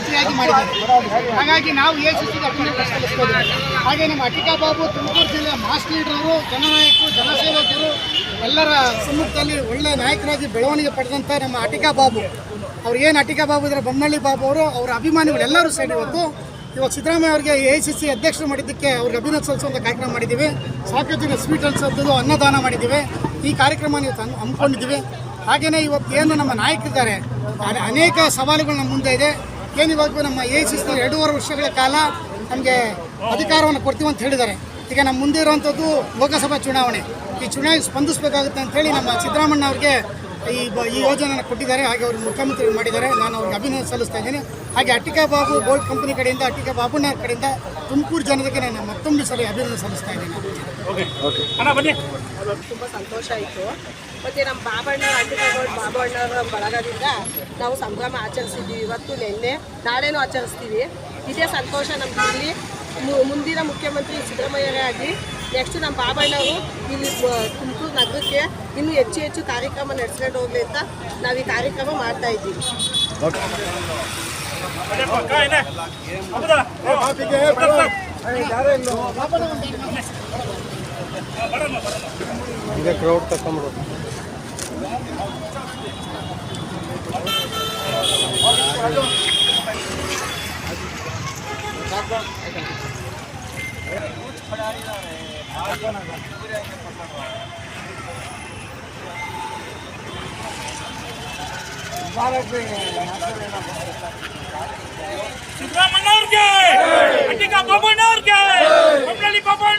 ಮಂತ್ರಿಯಾಗಿ ಮಾಡಿದ್ದಾರೆ. ಹಾಗಾಗಿ ನಾವು ACCಗೆ ಅಭಿನಂದನೆ ಸಲ್ಲಿಸ್ತೀವಿ. ಹಾಗೆ ನಮ್ಮ ಅಟಿಕಾ ಬಾಬು ತುಮಕೂರು ಜಿಲ್ಲೆಯ ಮಾಸ್ ಲೀಡರ್ ಅವರು, ಜನನಾಯಕರು, ಜನಸೇವಕರು, ಎಲ್ಲರ ಸಮ್ಮುಖದಲ್ಲಿ ಒಳ್ಳೆಯ ನಾಯಕರಾಗಿ ಬೆಳವಣಿಗೆ ಪಡೆದಂಥ ನಮ್ಮ ಅಟಿಕಾ ಬಾಬು ಅವ್ರು ಏನು ಅಟಿಕಾ ಬಾಬು ಇದ್ದಾರೆ, ಬೊಮ್ಮನಹಳ್ಳಿ ಬಾಬು ಅವರು, ಅವರ ಅಭಿಮಾನಿಗಳು ಎಲ್ಲರೂ ಸೇರಿ ಇವಾಗ ಸಿದ್ದರಾಮಯ್ಯ ಅವರಿಗೆ ACC ಅಧ್ಯಕ್ಷರು ಮಾಡಿದ್ದಕ್ಕೆ ಅವ್ರಿಗೆ ಅಭಿನಂದನೆ ಸಲ್ಲಿಸುವಂಥ ಕಾರ್ಯಕ್ರಮ ಮಾಡಿದ್ದೀವಿ. ಸಾಕಷ್ಟು ಜನ ಸ್ವೀಟ್ ಅನ್ಸೋದು, ಅನ್ನದಾನ ಮಾಡಿದ್ದೀವಿ. ಈ ಕಾರ್ಯಕ್ರಮ ನೀವು ಹಮ್ಮಿಕೊಂಡಿದ್ದೀವಿ. ಹಾಗೆಯೇ ಇವತ್ತು ಏನು ನಮ್ಮ ನಾಯಕರಿದ್ದಾರೆ, ಅನೇಕ ಸವಾಲುಗಳು ನಮ್ಮ ಮುಂದೆ ಇದೆ. ಏನಿವಾಗ ನಮ್ಮ ACC 2.5 ವರ್ಷಗಳ ಕಾಲ ನಮಗೆ ಅಧಿಕಾರವನ್ನು ಕೊಡ್ತೀವಿ ಅಂತ ಹೇಳಿದ್ದಾರೆ. ಈಗ ನಮ್ಮ ಮುಂದೆ ಇರುವಂಥದ್ದು ಲೋಕಸಭಾ ಚುನಾವಣೆ. ಈ ಚುನಾವಣೆಗೆ ಸ್ಪಂದಿಸಬೇಕಾಗುತ್ತೆ ಅಂಥೇಳಿ ನಮ್ಮ ಸಿದ್ದರಾಮಣ್ಣ ಅವ್ರಿಗೆ ಈ ಯೋಜನೆಯನ್ನು ಕೊಟ್ಟಿದ್ದಾರೆ. ಹಾಗೆ ಅವರು ಮುಖ್ಯಮಂತ್ರಿ ಮಾಡಿದ್ದಾರೆ. ನಾನು ಅವ್ರಿಗೆ ಅಭಿನಂದನೆ ಸಲ್ಲಿಸ್ತಾ ಇದ್ದೀನಿ. ಹಾಗೆ ಅಟಿಕಾ ಬಾಬು ಗೋಲ್ಡ್ ಕಂಪನಿ ಕಡೆಯಿಂದ, ಅಟಿಕಾ ಬಾಬುಣ್ಣವ್ರ ಕಡೆಯಿಂದ ತುಮಕೂರು ಜನತೆಗೆ ನಾನು ಮತ್ತೊಂದು ಸಲ ಅಭಿನಂದನೆ ಸಲ್ಲಿಸ್ತಾ ಇದ್ದೀನಿ. ತುಂಬ ಸಂತೋಷ ಆಯಿತು. ಮತ್ತು ನಮ್ಮ ಬಾಬಣ್ಣ, ಅಟಿಕಾ ಗೋಲ್ಡ್ ಬಾಬಣ್ಣವರ ಬಳಗದಿಂದ ನಾವು ಸಂಭ್ರಮ ಆಚರಿಸಿದ್ದೀವಿ. ಇವತ್ತು, ನಿನ್ನೆ, ನಾಳೆನೂ ಆಚರಿಸ್ತೀವಿ. ಇದೇ ಸಂತೋಷ ನಮ್ಗೆ. ಇಲ್ಲಿ ಮುಂದಿನ ಮುಖ್ಯಮಂತ್ರಿ ಸಿದ್ದರಾಮಯ್ಯರೇ ಆಗಿ ನೆಕ್ಸ್ಟ್ ನಮ್ಮ ಬಾಬಣ್ಣವರು ಇಲ್ಲಿ ತುಮಕೂರು ನಗರಕ್ಕೆ ಇನ್ನೂ ಹೆಚ್ಚು ಕಾರ್ಯಕ್ರಮ ನಡೆಸ್ಕೊಂಡು ಹೋಗಲಿ ಅಂತ ನಾವು ಈ ಕಾರ್ಯಕ್ರಮ ಮಾಡ್ತಾ ಇದ್ದೀವಿ. ಈಗ ಕ್ರೌಡ್ ತಕೊಂಡ್ಬಿಡೋದು. ಸಿದ್ದರಾಮಯ್ಯ ಅವ್ರಿಗೆ, ಅಟಿಕಾ ಬಾಬಣ್ಣ ಅವ್ರಿಗೆ, ಬೊಮ್ಮನಹಳ್ಳಿ ಬಾಬಣ್ಣ